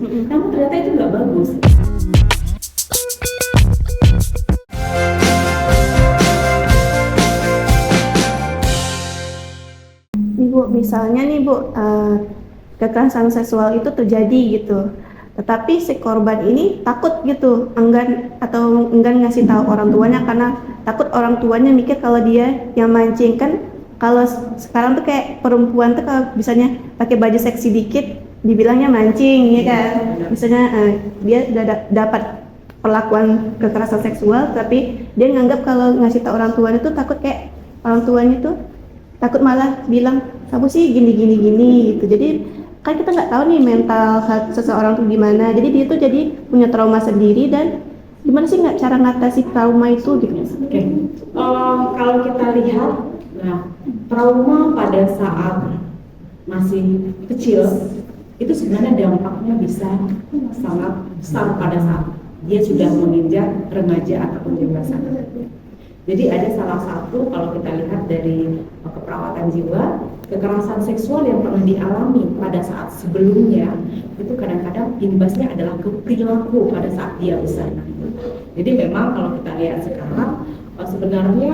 Namun ternyata itu nggak bagus. Nih Bu, misalnya nih Bu, kekerasan seksual itu terjadi gitu, tetapi si korban ini takut gitu, enggan ngasih tahu orang tuanya karena takut orang tuanya mikir kalau dia yang mancing. Kan kalau sekarang tuh kayak perempuan tuh kalau misalnya pakai baju seksi dikit dibilangnya mancing ya kan, misalnya dia udah dapat perlakuan kekerasan seksual tapi dia nganggap kalau ngasih tahu orang tuanya tuh takut kayak orang tuanya tuh takut malah bilang kamu sih gini gitu. Jadi kan kita nggak tahu nih mental seseorang tuh gimana, jadi dia tuh jadi punya trauma sendiri. Dan gimana sih nggak cara ngatasi trauma itu gitu. Oke. Kalau kita lihat, nah, trauma pada saat masih kecil itu sebenarnya dampaknya bisa sangat besar pada saat dia sudah menginjak remaja ataupun dewasa. Jadi ada salah satu, kalau kita lihat dari keperawatan jiwa, kekerasan seksual yang pernah dialami pada saat sebelumnya itu kadang-kadang imbasnya adalah ke perilaku pada saat dia besar. Jadi memang kalau kita lihat sekarang sebenarnya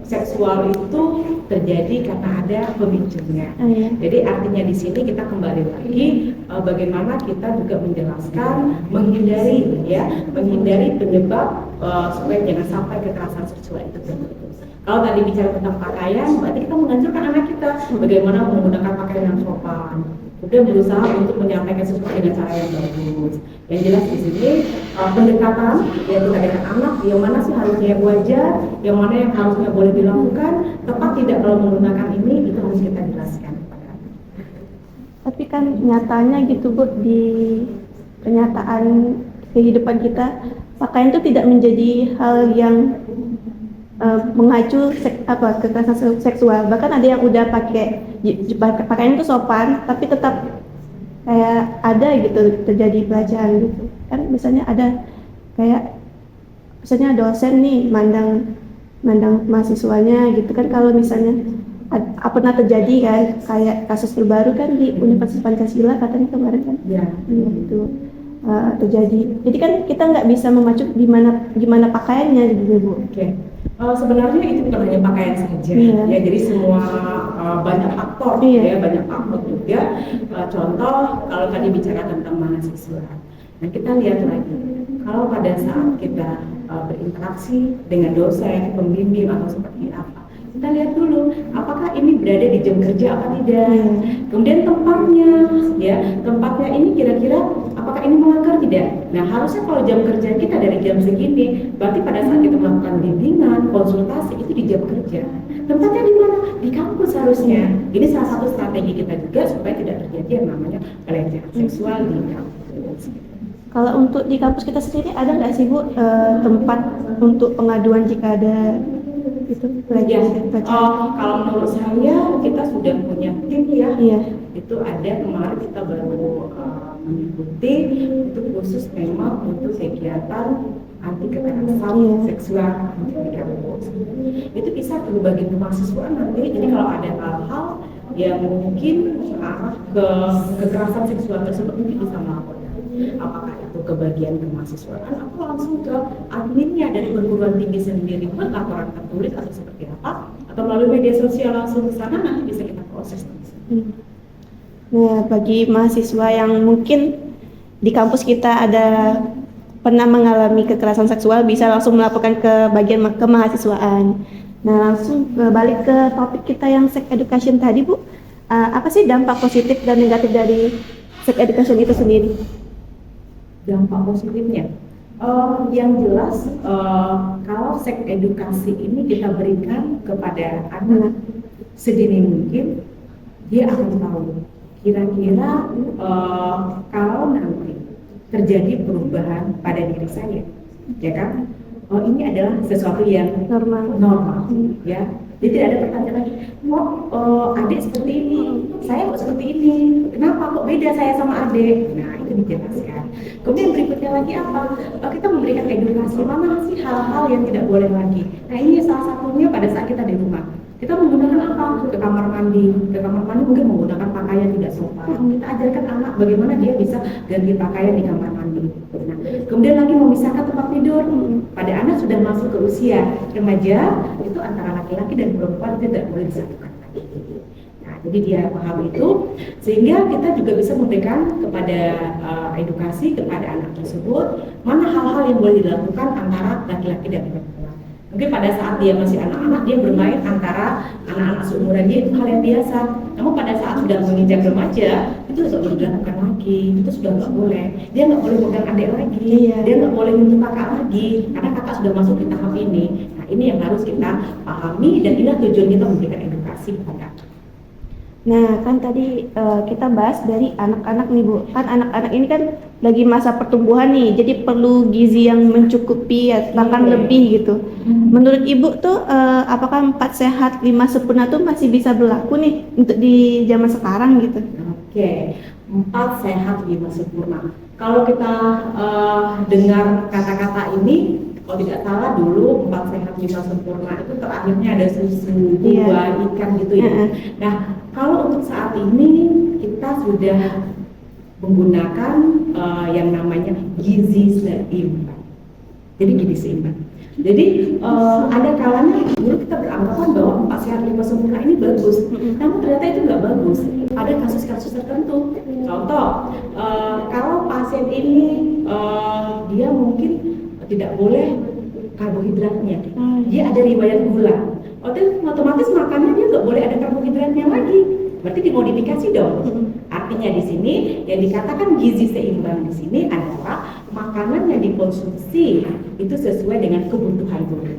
seksual itu terjadi karena ada pemicunya. Jadi artinya di sini kita kembali lagi bagaimana kita juga menjelaskan, menghindari penyebab supaya jangan sampai kekerasan seksual itu terjadi. Kalau tadi bicara tentang pakaian, berarti kita menganjurkan anak kita bagaimana menggunakan pakaian yang sopan. Udah berusaha untuk menyampaikan sesuatu dengan cara yang bagus. Yang jelas di sini pendekatan ya kita dengan anak, yang mana sih harusnya yang wajar, yang mana yang harusnya boleh dilakukan, tepat tidak kalau menggunakan ini, itu harus kita jelaskan kepada anak. Tapi kan nyatanya gitu Bu, di kenyataan kehidupan kita pakaian itu tidak menjadi hal yang mengacu kekerasan seksual. Bahkan ada yang udah pakai pakaian itu sopan tapi tetap kayak ada gitu terjadi pelecehan gitu kan. Misalnya ada kayak misalnya dosen nih mandang mahasiswanya gitu kan. Kalau misalnya pernah terjadi kan kayak kasus terbaru kan di Universitas Pancasila katanya kemarin kan gitu terjadi. Jadi kan kita nggak bisa memacu gimana pakaiannya gitu Bu. Sebenarnya itu bukan hanya pakaian saja, ya. Jadi semua banyak faktor, ya, banyak faktor juga. Contoh kalau tadi bicara tentang mahasiswa, nah kita lihat lagi, kalau pada saat kita berinteraksi dengan dosen, pembimbing atau seperti apa, kita lihat dulu apakah ini berada di jam kerja apa tidak. Kemudian tempatnya ini kira-kira apakah ini melanggar tidak. Nah harusnya kalau jam kerja kita dari jam segini, berarti pada saat kita melakukan bimbingan, konsultasi itu di jam kerja. Tempatnya di mana? Di kampus harusnya. Ini salah satu strategi kita juga supaya tidak terjadi yang namanya pelecehan seksual di kampus. Kalau untuk di kampus kita sendiri ada nggak sih Bu tempat untuk pengaduan jika ada itu pelecehan? Kalau menurut saya kita sudah punya tim ya. Itu ada kemarin kita baru mengikuti itu khusus memang untuk kegiatan anti kekerasan seksual di kampus. Itu bisa berbagi ke mahasiswa nanti. Jadi kalau ada hal-hal yang mungkin arah ke kekerasan seksual tersebut mungkin bisa melaporkan. Apakah itu ke bagian kemahasiswaan atau langsung ke adminnya dari perguruan tinggi sendiri buat laporan tertulis atau seperti apa, atau melalui media sosial langsung ke sana, nanti bisa kita proses. Nah, bagi mahasiswa yang mungkin di kampus kita ada pernah mengalami kekerasan seksual, bisa langsung melaporkan ke bagian kemahasiswaan. Nah, langsung balik ke topik kita yang sex education tadi Bu, apa sih dampak positif dan negatif dari sex education itu sendiri? Dampak positifnya, yang jelas kalau seks edukasi ini kita berikan kepada anak sedini mungkin, dia akan tahu kira-kira kalau nanti terjadi perubahan pada diri saya, ya kan? Ini adalah sesuatu yang normal, ya. Jadi tidak ada pertanyaan lagi, adik seperti ini, saya kok seperti ini, kenapa kok beda saya sama adik? Nah itu dijelaskan. Kemudian berikutnya lagi apa? Kita memberikan edukasi mana sih hal-hal yang tidak boleh lagi. Nah ini salah satunya pada saat kita di rumah. Kita menggunakan apa? Ke kamar mandi mungkin menggunakan pakaian berpakaian tidak sopan. Kita ajarkan anak bagaimana dia bisa ganti pakaian di kamar mandi. Nah, kemudian lagi memisahkan tempat tidur. Pada anak sudah masuk ke usia remaja, itu antara laki-laki dan perempuan tidak boleh disatukan lagi. Nah, jadi dia paham itu, sehingga kita juga bisa memberikan kepada edukasi kepada anak tersebut mana hal-hal yang boleh dilakukan antara laki-laki dan perempuan. Mungkin pada saat dia masih anak-anak, dia bermain antara anak-anak seumuran dia, itu hal yang biasa. Namun pada saat sudah menginjak remaja, itu sudah boleh dilakukan lagi, itu sudah nggak boleh. Dia nggak boleh pegang adik lagi, dia nggak boleh menyentuh kakak lagi, karena kakak sudah masuk di tahap ini. Nah, ini yang harus kita pahami, dan inilah tujuan kita memberikan edukasi kepada. Nah, kan tadi kita bahas dari anak-anak nih Bu. Kan anak-anak ini kan lagi masa pertumbuhan nih, jadi perlu gizi yang mencukupi ya, bahkan lebih gitu. Menurut Ibu tuh apakah 4 sehat 5 sempurna tuh masih bisa berlaku nih untuk di zaman sekarang gitu? Oke, 4 sehat 5 sempurna. Kalau kita dengar kata-kata ini, kalau tidak salah dulu 4 sehat 5 sempurna itu terakhirnya ada susu, buah, ikan gitu ya. Nah, kalau untuk saat ini kita sudah menggunakan yang namanya gizi seimbang. Jadi gizi seimbang. Jadi ada kalanya dulu kita beranggapan bahwa 4 sehat 5 sempurna ini bagus, namun ternyata itu nggak bagus. Ada kasus-kasus tertentu. Contoh, kalau pasien ini dia mungkin tidak boleh karbohidratnya, dia ada riwayat gula, otomatis makannya dia nggak boleh ada karbohidratnya lagi, berarti dimodifikasi dong. Artinya di sini yang dikatakan gizi seimbang di sini adalah makanan yang dikonsumsi itu sesuai dengan kebutuhan tubuh.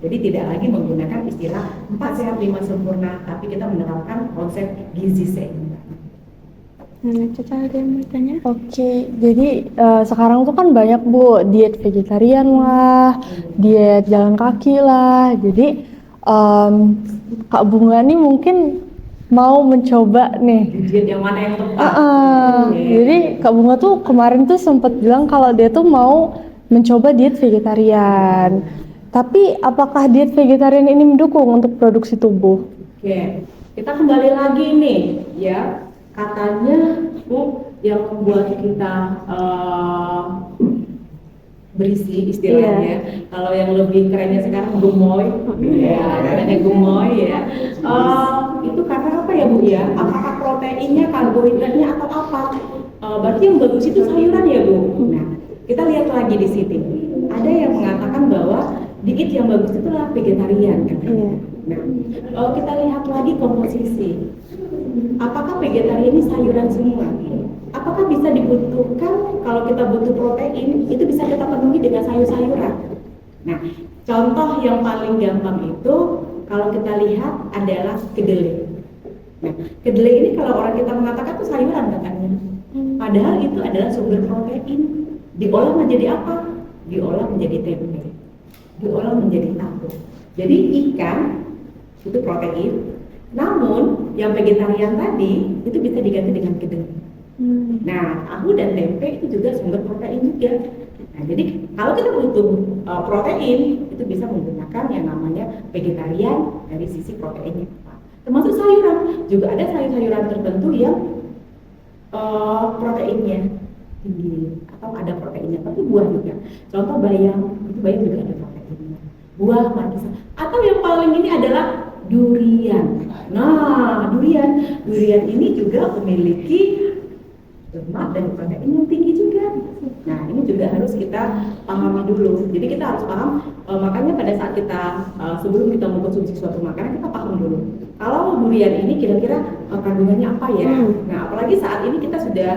Jadi tidak lagi menggunakan istilah 4 sehat 5 sempurna, tapi kita menerapkan konsep gizi seimbang. Caca ada yang mau tanya? Oke, jadi sekarang tuh kan banyak Bu, diet vegetarian lah, diet jalan kaki lah. Jadi Kak Bunga nih mungkin mau mencoba nih. Diet yang mana yang tepat? Jadi Kak Bunga tuh kemarin tuh sempat bilang kalau dia tuh mau mencoba diet vegetarian. Tapi apakah diet vegetarian ini mendukung untuk produksi tubuh? Oke, kita kembali lagi nih ya. Katanya Bu, yang membuat kita berisi istilahnya. Kalau yang lebih kerennya sekarang gemoy, ya, namanya gemoy ya. Itu karena apa ya Bu ya? Apakah proteinnya, karbohidratnya atau apa? Berarti yang bagus itu sayuran ya Bu. Nah, kita lihat lagi di sini. Ada yang mengatakan bahwa diet yang bagus itulah vegetarian katanya. Nah, kita lihat lagi komposisi. Apakah vegetarian ini sayuran semua? Apakah bisa dibutuhkan kalau kita butuh protein itu bisa kita penuhi dengan sayur-sayuran? Nah, contoh yang paling gampang itu kalau kita lihat adalah kedelai. Nah, kedelai ini kalau orang kita mengatakan itu sayuran katanya. Padahal itu adalah sumber protein. Diolah menjadi apa? Diolah menjadi tempe. Diolah menjadi tahu. Jadi ikan itu protein. Namun yang vegetarian tadi itu bisa diganti dengan kedelai. Nah, tahu dan tempe itu juga sumber protein juga. Nah, jadi kalau kita butuh protein itu bisa menggunakan yang namanya vegetarian dari sisi proteinnya. Termasuk sayuran, juga ada sayur-sayuran tertentu yang proteinnya tinggi atau ada proteinnya, tapi buah juga. Contoh bayam, itu bayam juga ada proteinnya. Buah markisa. Atau yang paling ini adalah durian. Nah, durian ini juga memiliki lemak dan protein yang tinggi juga. Nah, ini juga harus kita pahami dulu. Jadi kita harus paham, makanya pada saat kita sebelum kita mengkonsumsi suatu makanan kita paham dulu. Kalau durian ini kira-kira kandungannya apa ya? Nah, apalagi saat ini kita sudah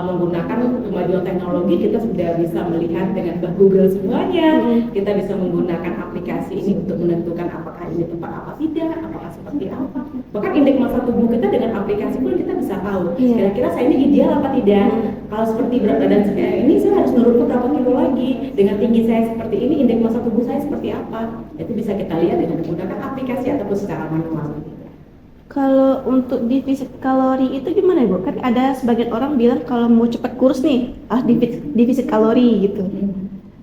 menggunakan kemajuan teknologi, kita sudah bisa melihat dengan Google semuanya. Kita bisa menggunakan aplikasi ini untuk menentukan apakah ini tepat apa tidak, apakah seperti apa. Bahkan indeks massa tubuh kita dengan aplikasi pun kita bisa tahu kira-kira saya ini ideal apa tidak. Kalau seperti berat badan saya ini, saya harus menurunkan berapa kilo lagi. Dengan tinggi saya seperti ini, indeks massa tubuh saya seperti apa. Itu bisa kita lihat dengan menggunakan aplikasi ataupun secara manual. Kalau untuk defisit kalori itu gimana Bu? Kan ada sebagian orang bilang kalau mau cepat kurus nih harus defisit kalori gitu.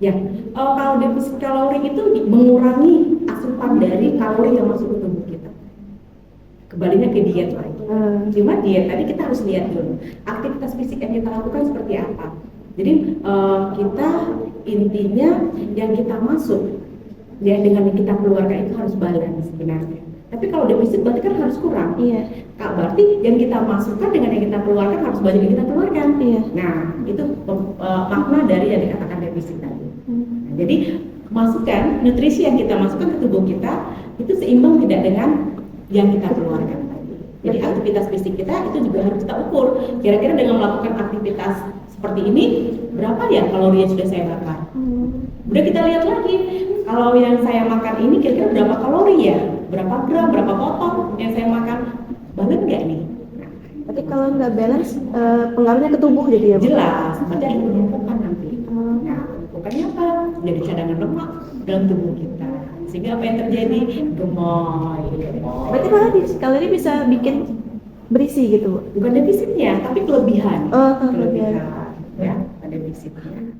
Ya, kalau defisit kalori itu mengurangi asupan dari kalori yang masuk ke tubuh kita. Kembalinya ke diet lagi. Cuma diet tadi kita harus lihat dulu aktivitas fisik yang kita lakukan seperti apa. Jadi kita intinya yang kita masuk ya dengan yang kita keluarkan itu harus balance sebenarnya. Tapi kalau defisit berarti kan harus kurang. Iya. Kak, berarti yang kita masukkan dengan yang kita keluarkan harus banyak yang kita keluarkan. Iya. Nah, itu makna dari yang dikatakan defisit tadi. Nah, jadi masukkan nutrisi yang kita masukkan ke tubuh kita itu seimbang tidak dengan yang kita keluarkan tadi. Jadi aktivitas fisik kita itu juga harus kita ukur. Kira-kira dengan melakukan aktivitas seperti ini berapa ya kalori yang sudah saya bakar? Udah kita lihat lagi, kalau yang saya makan ini kira-kira berapa kalori ya? Berapa gram, berapa potong yang saya makan? Balance nggak nih? Nah, Berarti kalau nggak balance, pengaruhnya ke tubuh jadi ya, Bu? jelas, berarti ada penumpukan nanti. Nah, penumpukannya apa? Jadi cadangan lemak dalam tubuh kita. Sehingga apa yang terjadi? Gemoy. Berarti malah kalori bisa bikin berisi gitu, Bu? Bukan defisitnya, tapi kelebihan. Oh, kelebihan. Ya, ada defisitnya.